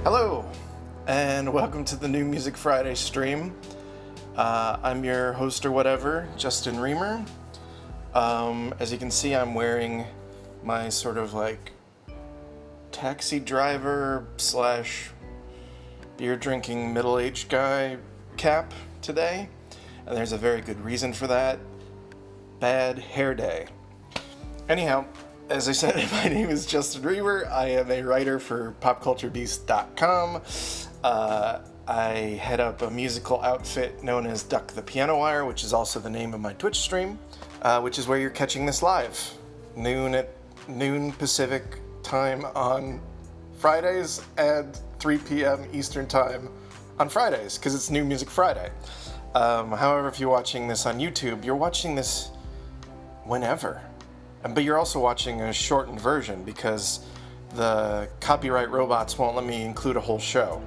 Hello, and welcome to the New Music Friday stream. I'm your host or whatever, Justin Remer. As you can see, I'm wearing my sort of like taxi driver slash beer drinking middle-aged guy cap today, and there's a very good reason for that. Bad hair day. Anyhow, as I said, my name is Justin Remer. I am a writer for popculturebeast.com. I head up a musical outfit known as Duck the Piano Wire, which is also the name of my Twitch stream, which is where you're catching this live. Noon Pacific time on Fridays and 3 p.m. Eastern time on Fridays, because it's New Music Friday. However, if you're watching this on YouTube, you're watching this whenever. But you're also watching a shortened version because the copyright robots won't let me include a whole show.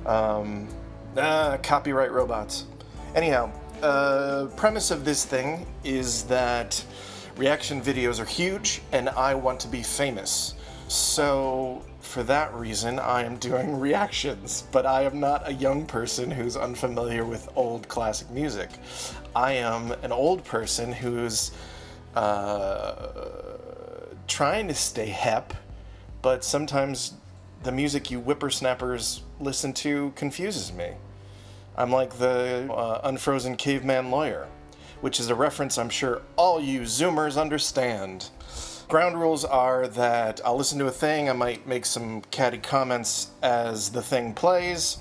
Copyright robots. Anyhow, premise of this thing is that reaction videos are huge and I want to be famous. So for that reason, I am doing reactions, but I am not a young person who's unfamiliar with old classic music. I am an old person who's trying to stay hep, but sometimes the music you whippersnappers listen to confuses me. I'm like the unfrozen caveman lawyer, which is a reference I'm sure all you Zoomers understand. Ground rules are that I'll listen to a thing, I might make some catty comments as the thing plays,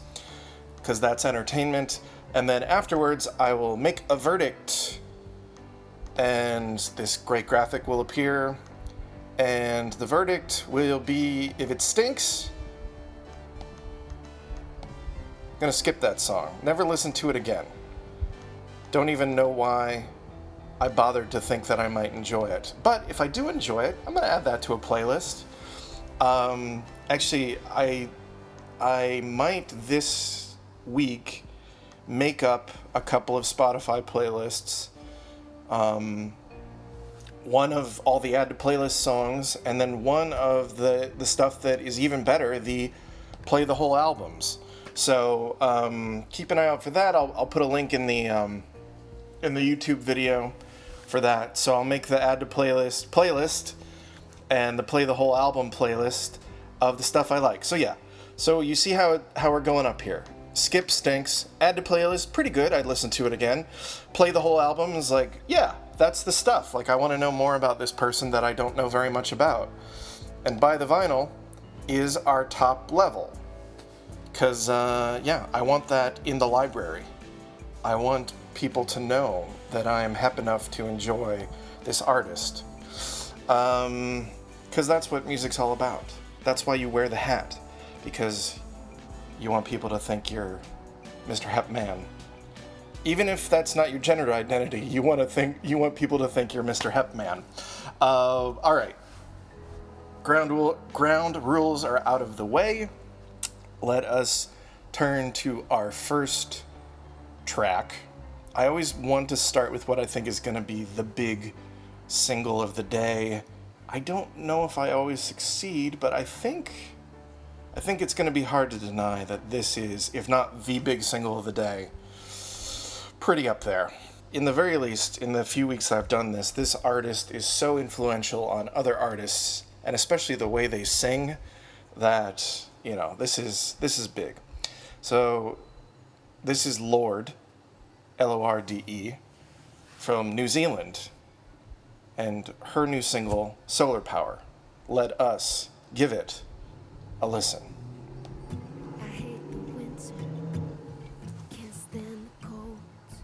because that's entertainment, and then afterwards I will make a verdict, and this great graphic will appear, and the verdict will be, if it stinks, I'm gonna skip that song. Never listen to it again. Don't even know why I bothered to think that I might enjoy it. But if I do enjoy it, I'm gonna add that to a playlist. Actually, I might this week make up a couple of Spotify playlists. One of all the add to playlist songs, and then one of the stuff that is even better, the play the whole albums. So keep an eye out for that. I'll put a link in the YouTube video for that. So I'll make the add to playlist and the play the whole album playlist of the stuff I like. So yeah, so you see how we're going up here. Skip stinks, add to playlist, pretty good, I'd listen to it again. Play the whole album is like, yeah, that's the stuff. Like, I want to know more about this person that I don't know very much about. And buy the vinyl is our top level. Because, yeah, I want that in the library. I want people to know that I am hep enough to enjoy this artist. Because that's what music's all about. That's why you wear the hat. Because you want people to think you're Mr. Hep Man. Even if that's not your gender identity, you want people to think you're Mr. Hep Man. All right. Ground rules are out of the way. Let us turn to our first track. I always want to start with what I think is going to be the big single of the day. I don't know if I always succeed, but I think it's going to be hard to deny that this is, if not the big single of the day, pretty up there. In the very least, in the few weeks I've done this artist is so influential on other artists, and especially the way they sing, that, you know, this is big. So, this is Lorde, Lorde, from New Zealand, and her new single, Solar Power. Let us give it a listen.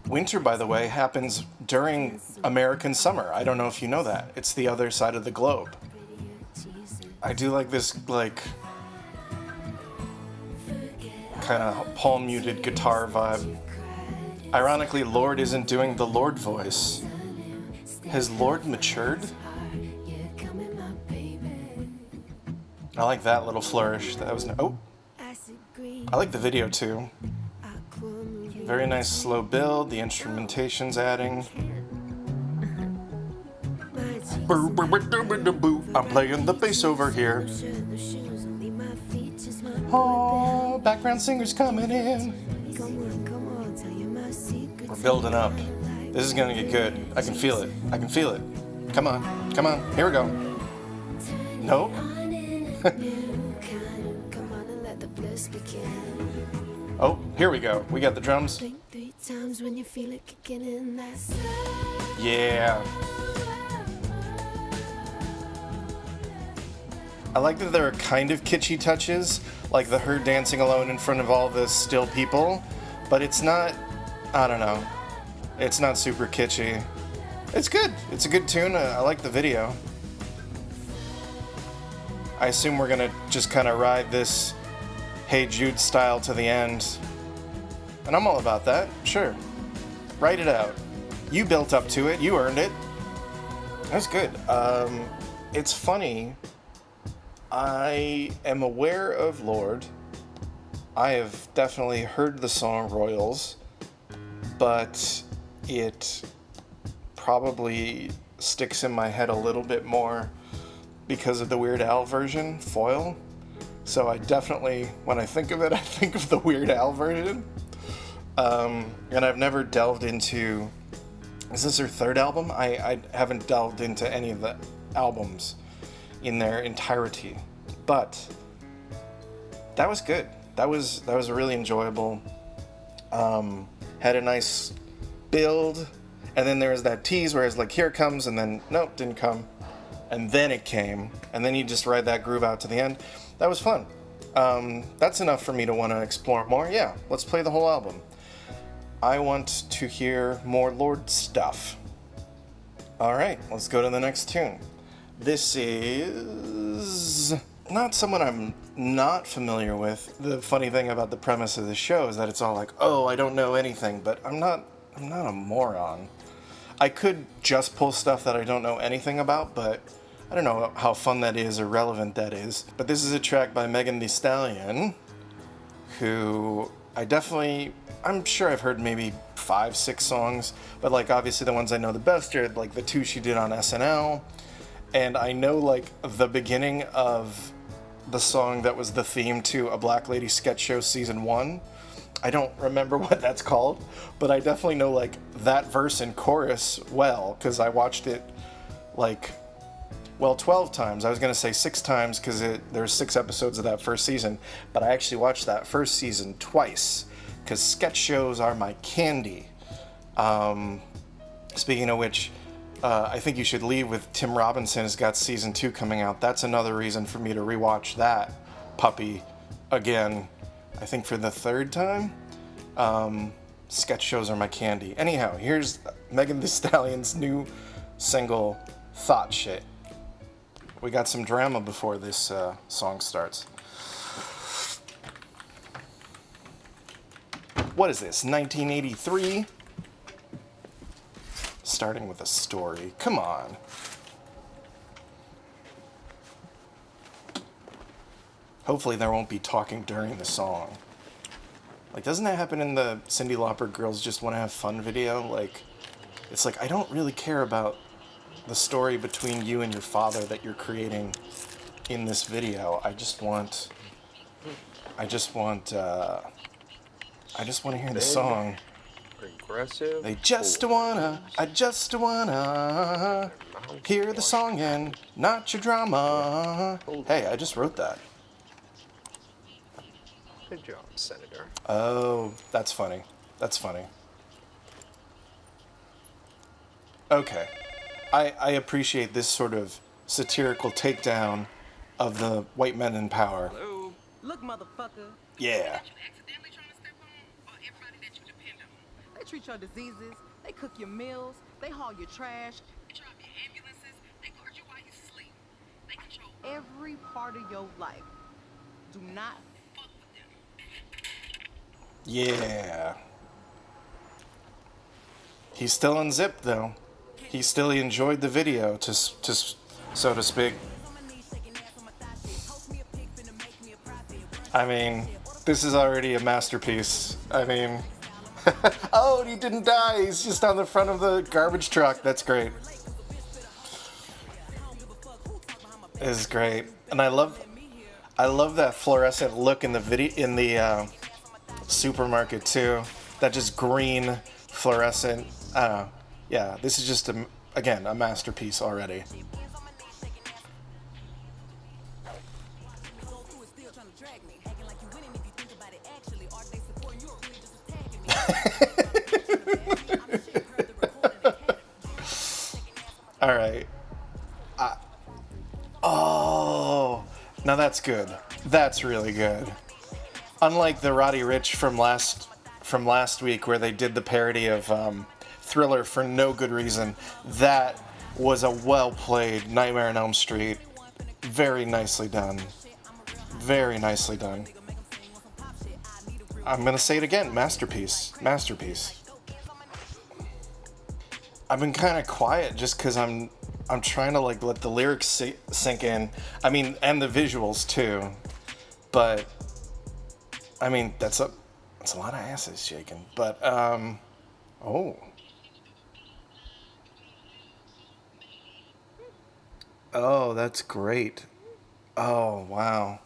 Winter, by the way, happens during American summer. I don't know if you know that. It's the other side of the globe. I do like this, like, kind of palm-muted guitar vibe. Ironically, Lorde isn't doing the Lorde voice. Has Lorde matured? I like that little flourish. That was I like the video too. Very nice slow build. The instrumentation's adding. I'm playing the bass over here. Oh, background singer's coming in. We're building up. This is gonna get good. I can feel it. I can feel it. Come on. Come on. Here we go. Nope. Oh, here we go. We got the drums. Yeah. I like that there are kind of kitschy touches, like the her dancing alone in front of all the still people, but it's not, I don't know, it's not super kitschy. It's good. It's a good tune. I like the video. I assume we're gonna just kind of ride this Hey Jude style to the end. And I'm all about that. Sure. Write it out. You built up to it. You earned it. That's good. It's funny. I am aware of Lorde. I have definitely heard the song Royals, but it probably sticks in my head a little bit more because of the Weird Al version, Foil. So I definitely, when I think of it, I think of the Weird Al version. And I've never delved into, is this her third album? I haven't delved into any of the albums in their entirety, but that was good. That was really enjoyable. Had a nice build, and then there was that tease where it's like, here it comes, and then nope, didn't come, and then it came, and then you just ride that groove out to the end. That was fun. That's enough for me to want to explore more. Yeah, let's play the whole album. I want to hear more Lorde stuff. All right, let's go to the next tune. This is not someone I'm not familiar with. The funny thing about the premise of the show is that it's all like, oh, I don't know anything, but I'm not a moron. I could just pull stuff that I don't know anything about, but I don't know how fun that is or relevant that is. But this is a track by Megan Thee Stallion, who I'm sure I've heard maybe 5-6 songs, but like obviously the ones I know the best are like the 2 she did on SNL. And I know, like, the beginning of the song that was the theme to A Black Lady Sketch Show Season 1. I don't remember what that's called, but I definitely know, like, that verse and chorus well, because I watched it, like, 12 times. I was going to say 6 times, because there's 6 episodes of that first season, but I actually watched that first season twice, because sketch shows are my candy. Speaking of which, I Think You Should Leave with Tim Robinson has got season 2 coming out. That's another reason for me to rewatch that puppy again, I think for the 3rd time. Sketch shows are my candy. Anyhow, here's Megan Thee Stallion's new single, Thot Shit. We got some drama before this song starts. What is this, 1983? Starting with a story. Come on. Hopefully there won't be talking during the song. Like, doesn't that happen in the Cyndi Lauper Girls Just Want to Have Fun video? Like, it's like, I don't really care about the story between you and your father that you're creating in this video. I just want to hear the song. Aggressive. I just wanna hear the song and not your drama. Hey, I just wrote that. Good job, Senator. Oh, that's funny. That's funny. Okay. I appreciate this sort of satirical takedown of the white men in power. Hello. Look, motherfucker. Yeah. They treat your diseases, they cook your meals, they haul your trash, they drive your ambulances, they guard you while you sleep. They control every part of your life. Do not fuck with them. Yeah. He's still unzipped though. He still enjoyed the video, so to speak. I mean, this is already a masterpiece. I mean, Oh, he didn't die. He's just on the front of the garbage truck. That's great. This is great, and I love that fluorescent look in the video in the supermarket too. That just green fluorescent. Yeah, this is just again a masterpiece already. All right. Oh, now that's good. That's really good. Unlike the Roddy Ricch from last week, where they did the parody of Thriller for no good reason, that was a well-played Nightmare on Elm Street. Very nicely done. Very nicely done. I'm gonna say it again. Masterpiece. Masterpiece. I've been kind of quiet just because I'm trying to like let the lyrics sink in. I mean, and the visuals too. But I mean, that's a lot of asses shaking. But oh, that's great. Oh, wow.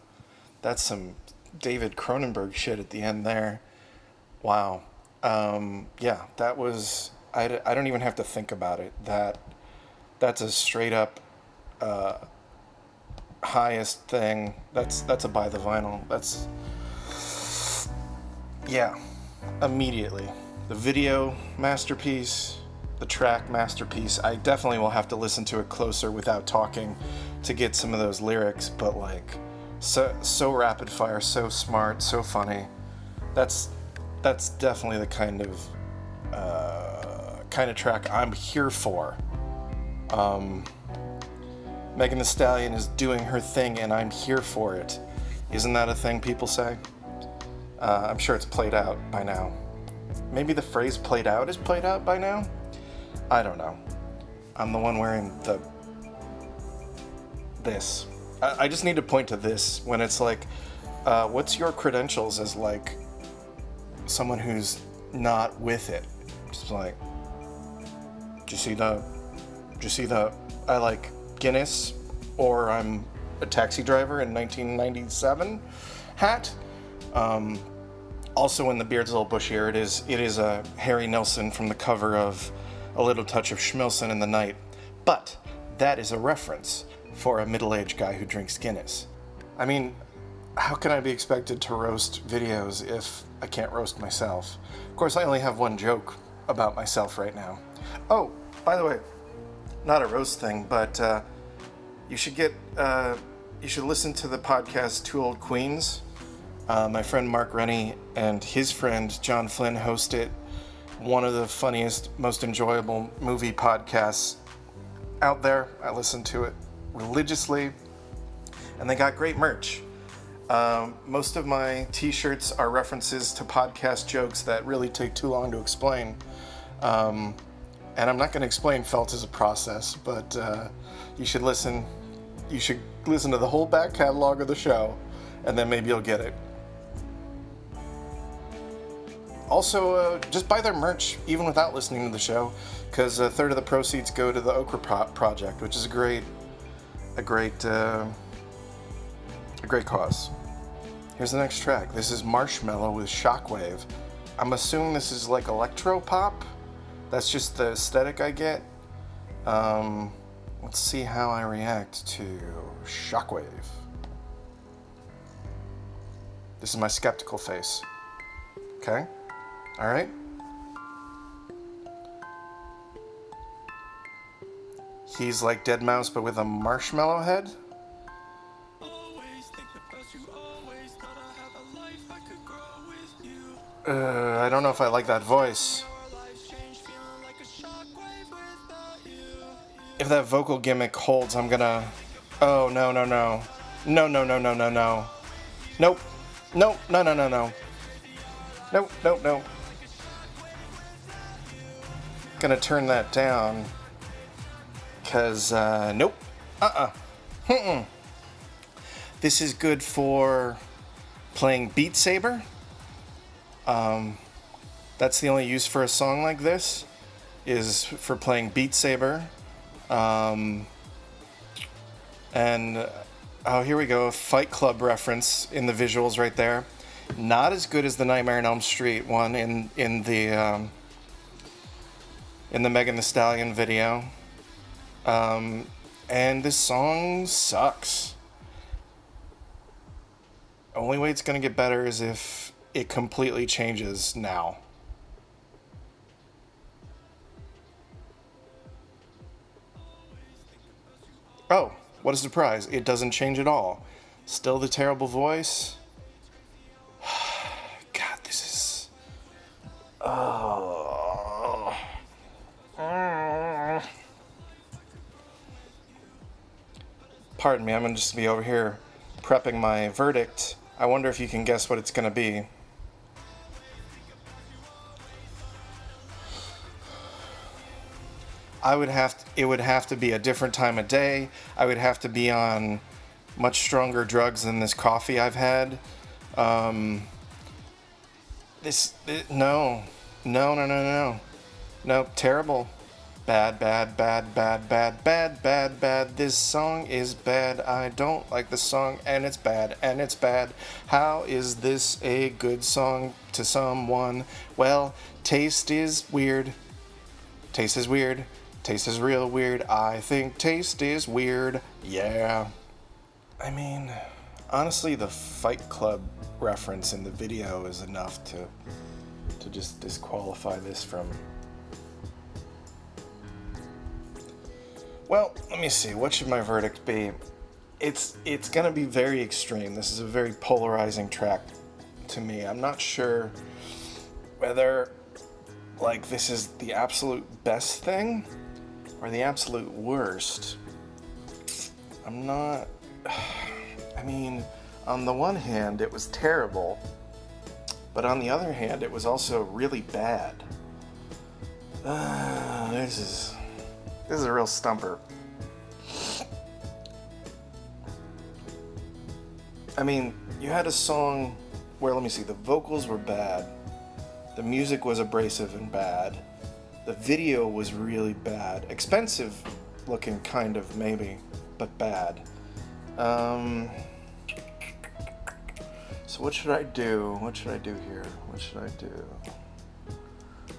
That's some David Cronenberg shit at the end there. Wow. Yeah, that was... I don't even have to think about it. That's a straight up highest thing. That's a buy the vinyl. That's... Yeah. Immediately. The video, masterpiece. The track, masterpiece. I definitely will have to listen to it closer without talking to get some of those lyrics, but like... So rapid fire, so smart, so funny. That's definitely the kind of track I'm here for. Megan Thee Stallion is doing her thing, and I'm here for it. Isn't that a thing people say? I'm sure it's played out by now. Maybe the phrase "played out" is played out by now. I don't know. I'm the one wearing this. I just need to point to this when it's like, what's your credentials as like someone who's not with it? Just like, do you see the I like Guinness, or I'm a taxi driver in 1997 hat. Also, when the beard's a little bushier, it is a Harry Nilsson from the cover of A Little Touch of Schmilson in the Night. But that is a reference for a middle-aged guy who drinks Guinness. I mean, how can I be expected to roast videos if I can't roast myself? Of course, I only have one joke about myself right now. Oh, by the way, not a roast thing, but you should listen to the podcast Two Old Queens. My friend Mark Rennie and his friend John Flynn host it. One of the funniest, most enjoyable movie podcasts out there. I listen to it religiously, and they got great merch. Most of my t-shirts are references to podcast jokes that really take too long to explain. And I'm not going to explain Felt as a process, but you should listen to the whole back catalog of the show, and then maybe you'll get it. Also, just buy their merch, even without listening to the show, because a third of the proceeds go to the Okra Project, which is a great cause. Here's the next track. This is Marshmello with Shockwave. I'm assuming this is like electro pop. That's just the aesthetic I get. Let's see how I react to Shockwave. This is my skeptical face. Okay? All right? He's like Deadmau5, but with a marshmallow head? I don't know if I like that voice. If that vocal gimmick holds, I'm gonna... Oh, no. No. Nope. Nope. No. Nope. Gonna turn that down. Because, nope. This is good that That's the only use for a song like this, is for playing Beat Saber. And, oh, here we go, a Fight Club reference in the visuals right there. Not as good as the Nightmare on Elm Street one in the Megan Thee Stallion video. And this song sucks. Only way it's gonna get better is if it completely changes now. Oh, what a surprise. It doesn't change at all. Still the terrible voice. God, this is... Oh. Pardon me, I'm going to just be over here prepping my verdict. I wonder if you can guess what it's going to be. It would have to be a different time of day. I would have to be on much stronger drugs than this coffee I've had. No, terrible. Bad. This song is bad. I don't like the song, and it's bad. How is this a good song to someone? Well, taste is weird. Taste is weird. Taste is real weird. I think taste is weird. Yeah. I mean, honestly, the Fight Club reference in the video is enough to just disqualify this from... Well, let me see. What should my verdict be? It's gonna be very extreme. This is a very polarizing track to me. I'm not sure whether, like, this is the absolute best thing or the absolute worst. I'm not... I mean, on the one hand, it was terrible, but on the other hand, it was also really bad. This is a real stumper. I mean, you had a song where, let me see, the vocals were bad, the music was abrasive and bad, the video was really bad, expensive looking kind of maybe, but bad. So what should I do? What should I do here? What should I do?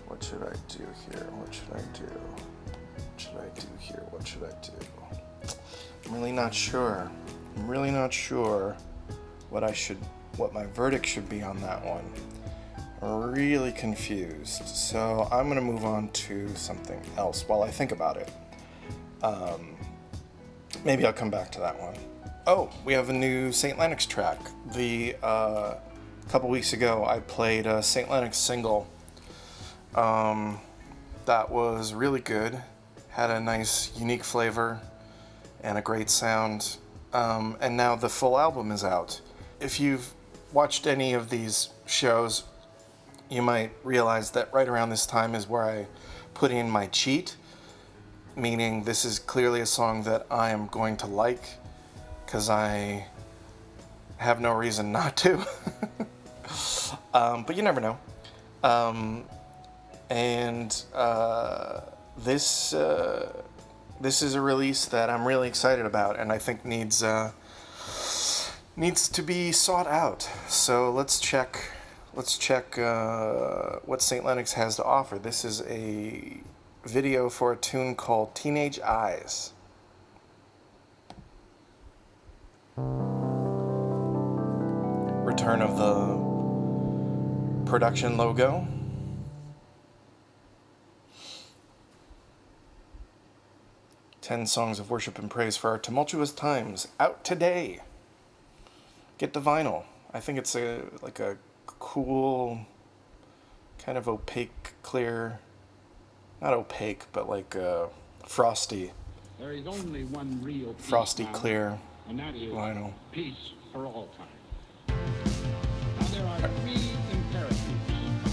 What should I do here? What should I do? What should I do here? What should I do? I'm really not sure. I'm really not sure what my verdict should be on that one. I'm really confused. So I'm gonna move on to something else while I think about it. Maybe I'll come back to that one. Oh, we have a new St. Lenox track. A couple weeks ago, I played a St. Lenox single. That was really good. Had a nice, unique flavor and a great sound. And now the full album is out. If you've watched any of these shows, you might realize that right around this time is where I put in my cheat, meaning this is clearly a song that I am going to like, because I have no reason not to. But you never know. This is a release that I'm really excited about, and I think needs to be sought out. So let's check what St. Lenox has to offer. This is a video for a tune called Teenage Eyes. Return of the production logo. "10 songs of worship and praise for our tumultuous times, out today." Get the vinyl. I think it's a cool, kind of opaque, clear, not opaque, but like frosty. There is only one real peace frosty, now, clear and that is vinyl. peace for all time. Now there are three imperatives of peace,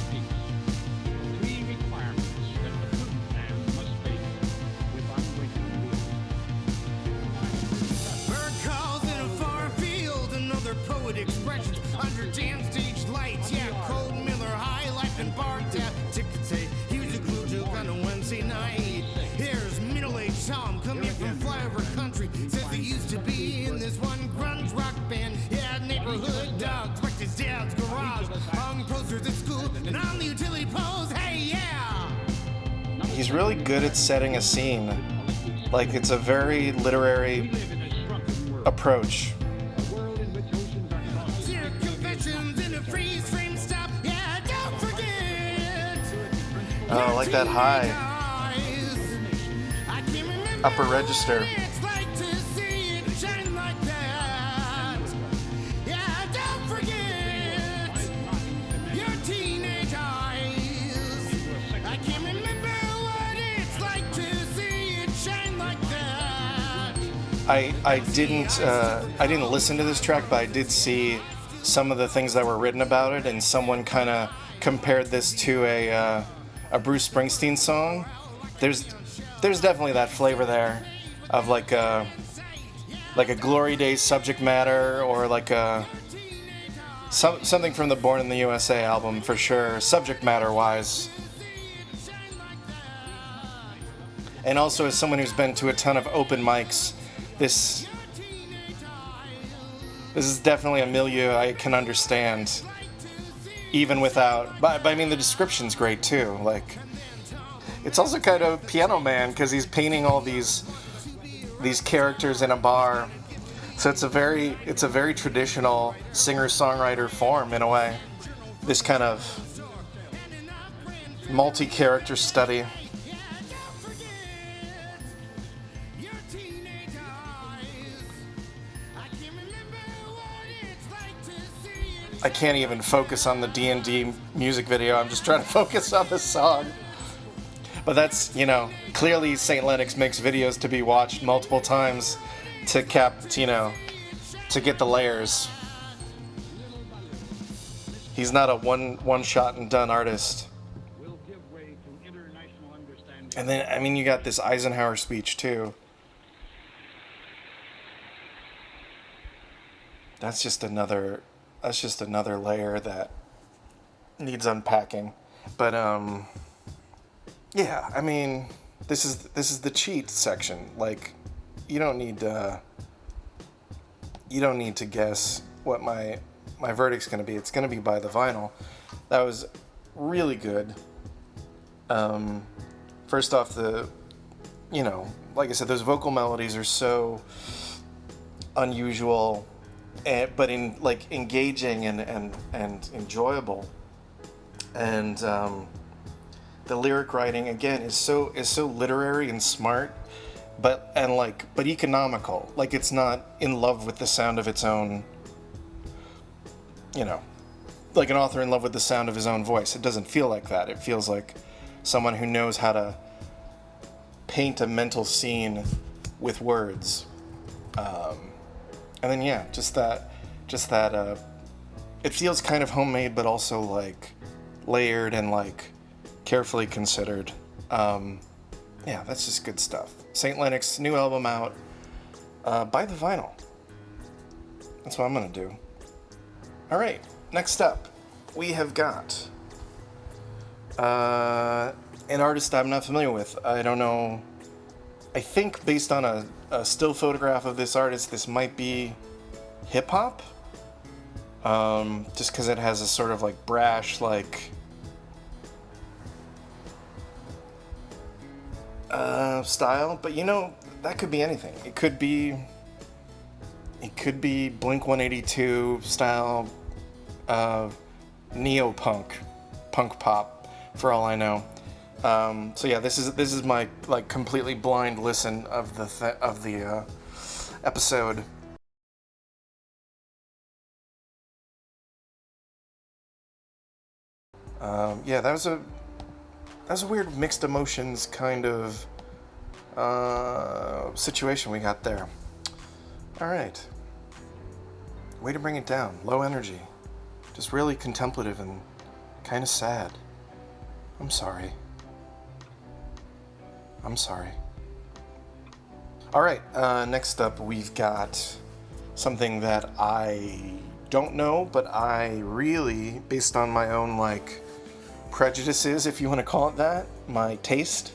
three requirements that the good man must face with unwavering will. Bird calls in a far field, another poet expressions under damn stage lights. Yeah, Cold Miller High Life and Bar Tap. dogs wrecked his dad's garage. Hung posters at school and on the utility poles. Hey, yeah! He's really good at setting a scene. Like, it's a very literary approach. Zero confessions in a freeze frame stop. Yeah, don't forget. Oh, like that high I can remember upper register. what it's like to see it shine like that. Yeah, don't forget your teenage eyes. I can remember what it's like to see it shine like that. I didn't listen to this track, but I did see some of the things that were written about it, and someone kind of compared this to a Bruce Springsteen song. There's definitely that flavor there of like a Glory Days subject matter, or like something from the Born in the USA album for sure, subject matter wise. And also, as someone who's been to a ton of open mics, this is definitely a milieu I can understand, even without. But I mean, the description's great too. Like, it's also kind of Piano Man, because he's painting all these characters in a bar. So it's a very traditional singer-songwriter form in a way. This kind of multi-character study. I can't even focus on the D&D music video. I'm just trying to focus on the song. But that's, clearly St. Lenox makes videos to be watched multiple times to to get the layers. He's not a one shot and done artist. And then, you got this Eisenhower speech too. That's just another layer that needs unpacking. But yeah, this is the cheat section. Like, you don't need to guess what my verdict's gonna be. It's gonna be by the vinyl. That was really good. First off, like I said, those vocal melodies are so unusual, but in like engaging and enjoyable. And the lyric writing again is so literary and smart, but economical. Like, it's not in love with the sound of its own, like an author in love with the sound of his own voice. It doesn't feel like that. It feels like someone who knows how to paint a mental scene with words. And then just that it feels kind of homemade, but also like layered and like carefully considered. That's just good stuff. St. Lenox, new album out. Buy the vinyl. That's what I'm gonna do. All right, next up, we have got an artist I'm not familiar with. I don't know. I think based on a still photograph of this artist, this might be hip hop. Just because it has a sort of like brash, like style. But that could be anything. It could be Blink 182 style, neo-punk, punk pop, for all I know. This is my like completely blind listen of the episode. That was a weird mixed emotions kind of situation we got there. All right, way to bring it down. Low energy, just really contemplative and kind of sad. I'm sorry. All right, next up we've got something that I don't know, but I really, based on my own like prejudices, if you want to call it that, my taste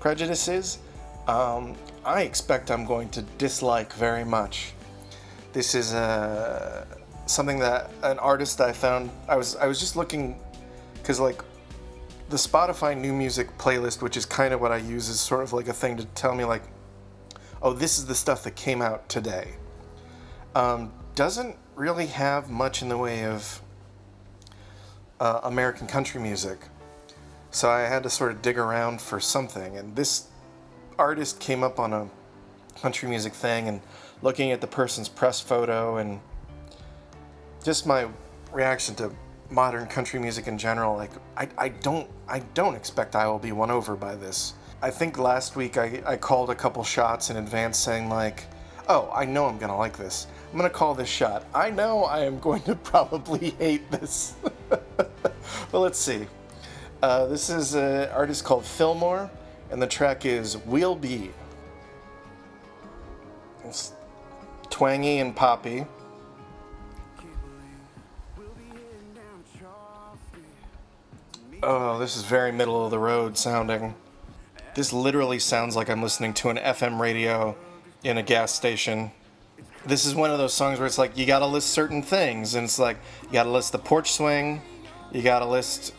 prejudices, I expect I'm going to dislike very much. This is something that an artist I found. I was just looking, because like the Spotify new music playlist, which is kind of what I use, is sort of like a thing to tell me like, oh, this is the stuff that came out today. Doesn't really have much in the way of American country music. So I had to sort of dig around for something, and this artist came up on a country music thing, and looking at the person's press photo and just my reaction to modern country music in general, like I don't expect I will be won over by this. I think last week I called a couple shots in advance saying like, oh, I know I'm gonna like this. I'm gonna call this shot. I know I am going to probably hate this. But let's see. This is an artist called Filmore, and the track is We'll Be. It's twangy and poppy. Oh, this is very middle of the road sounding. This literally sounds like I'm listening to an FM radio in a gas station. This is one of those songs where it's like, you gotta list certain things, and it's like, you gotta list the porch swing, you gotta list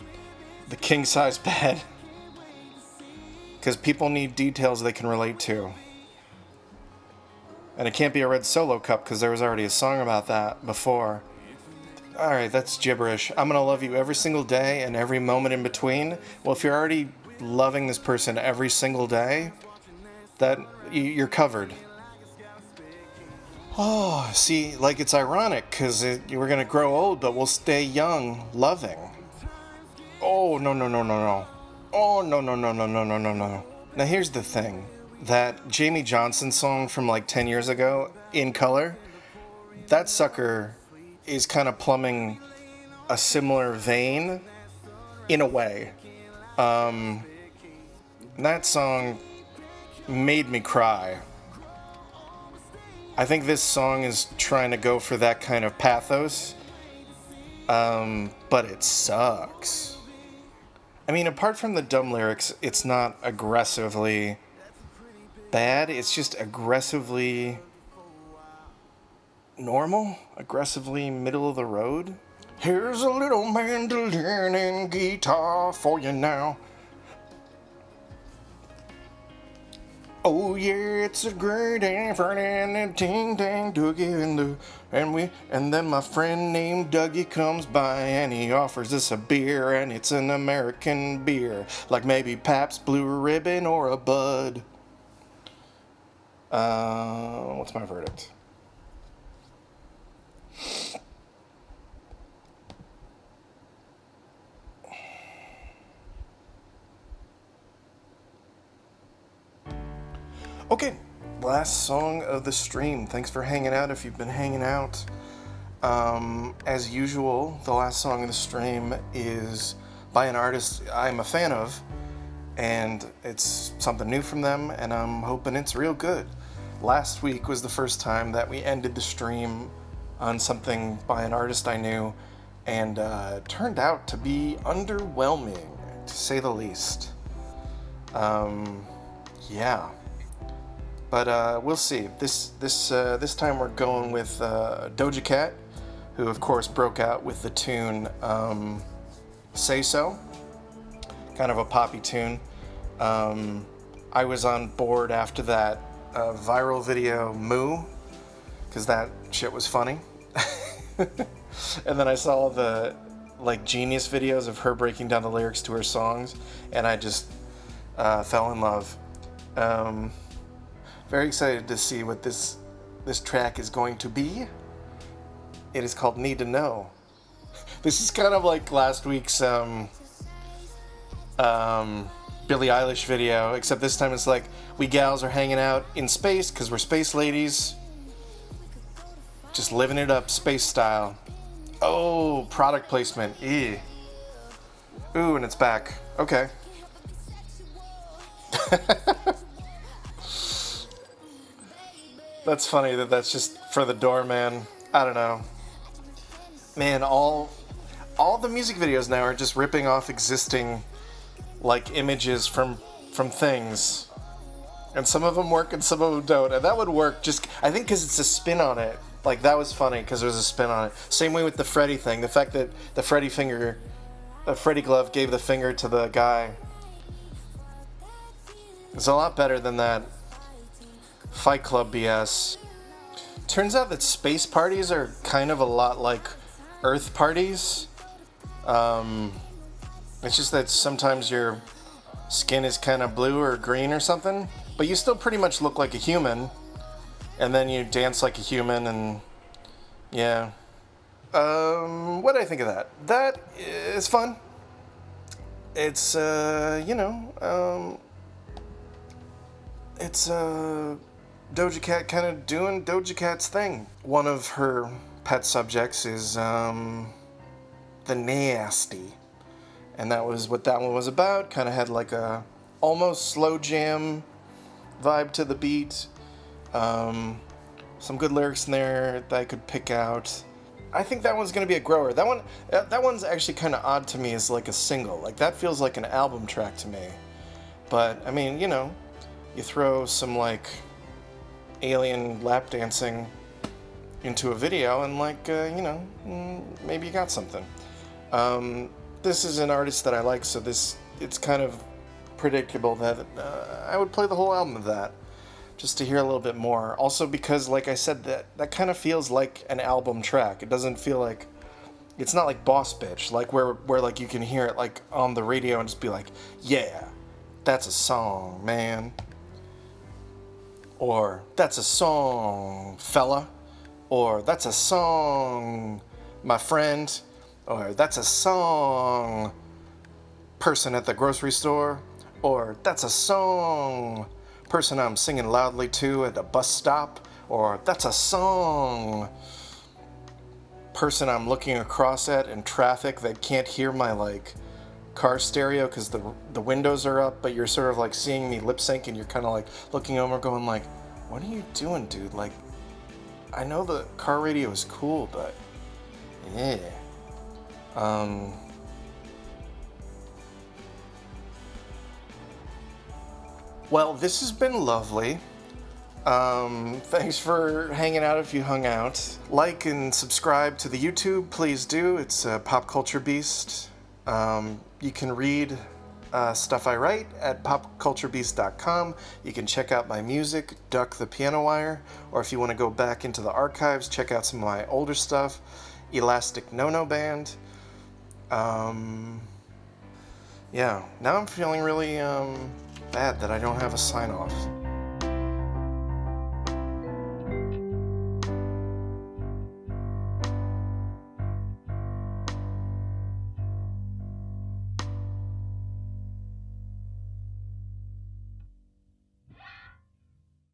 the king-size bed, because people need details they can relate to. And it can't be a red Solo cup, because there was already a song about that before. Alright, that's gibberish. I'm gonna love you every single day and every moment in between. Well, if you're already loving this person every single day, that you're covered. Oh, see, like it's ironic, because we're gonna grow old, but we'll stay young, loving. Oh, no. Oh, no. Now here's the thing. That Jamie Johnson song from like 10 years ago, In Color, that sucker is kind of plumbing a similar vein, in a way. That song made me cry. I think this song is trying to go for that kind of pathos, but it sucks. I mean, apart from the dumb lyrics, it's not aggressively bad, it's just aggressively normal, aggressively middle of the road. Here's a little mandolin and guitar for you now. Oh yeah, it's a great effort and a ting tang Dougie and then my friend named Dougie comes by and he offers us a beer, and it's an American beer, like maybe Pabst Blue Ribbon or a Bud. What's my verdict? Okay, last song of the stream. Thanks for hanging out if you've been hanging out. As usual, the last song of the stream is by an artist I'm a fan of, and it's something new from them, and I'm hoping it's real good. Last week was the first time that we ended the stream on something by an artist I knew, and it turned out to be underwhelming, to say the least. Yeah. But we'll see. This time we're going with Doja Cat, who of course broke out with the tune Say So, kind of a poppy tune. I was on board after that viral video Moo, because that shit was funny. And then I saw the like Genius videos of her breaking down the lyrics to her songs, and I just fell in love. Very excited to see what this track is going to be. It is called Need to Know. This is kind of like last week's Billie Eilish video, except this time it's like we gals are hanging out in space because we're space ladies. Just living it up space style. Oh, product placement. Ew. Ooh, and it's back. Okay. That's funny that's just for the doorman. I don't know. Man, all the music videos now are just ripping off existing like images from things. And some of them work and some of them don't. And that would work just, I think, because it's a spin on it. Like, that was funny because there's a spin on it. Same way with the Freddy thing. The fact that the Freddy glove gave the finger to the guy. It's a lot better than that Fight Club BS. Turns out that space parties are kind of a lot like Earth parties. It's just that sometimes your skin is kind of blue or green or something, but you still pretty much look like a human, and then you dance like a human, and yeah. What do I think of that? That is fun. It's, it's Doja Cat kind of doing Doja Cat's thing. One of her pet subjects is the nasty, and that was what that one was about. Kind of had like a almost slow jam vibe to the beat. Some good lyrics in there that I could pick out. I think that one's gonna be a grower. That one's actually kind of odd to me as like a single. Like, that feels like an album track to me. But I mean, you throw some like alien lap dancing into a video and like, maybe you got something. This is an artist that I like, so it's kind of predictable that I would play the whole album of that just to hear a little bit more. Also because, like I said, that kind of feels like an album track. It doesn't feel like, it's not like Boss Bitch, like where like you can hear it like on the radio and just be like, yeah, that's a song, man. Or, that's a song, fella. Or, that's a song, my friend. Or, that's a song, person at the grocery store. Or, that's a song, person I'm singing loudly to at a bus stop. Or, that's a song, person I'm looking across at in traffic that can't hear my, like, car stereo because the windows are up, but you're sort of like seeing me lip sync and you're kind of like looking over going like, what are you doing, dude? Like, I know the car radio is cool, but yeah. Well, this has been lovely. Thanks for hanging out if you hung out. Like and subscribe to the YouTube, please do. It's Pop Culture Beast. You can read stuff I write at popculturebeast.com. You can check out my music, Duck the Piano Wire, or if you want to go back into the archives, check out some of my older stuff, Elastic No-No Band. Yeah, now I'm feeling really bad that I don't have a sign-off.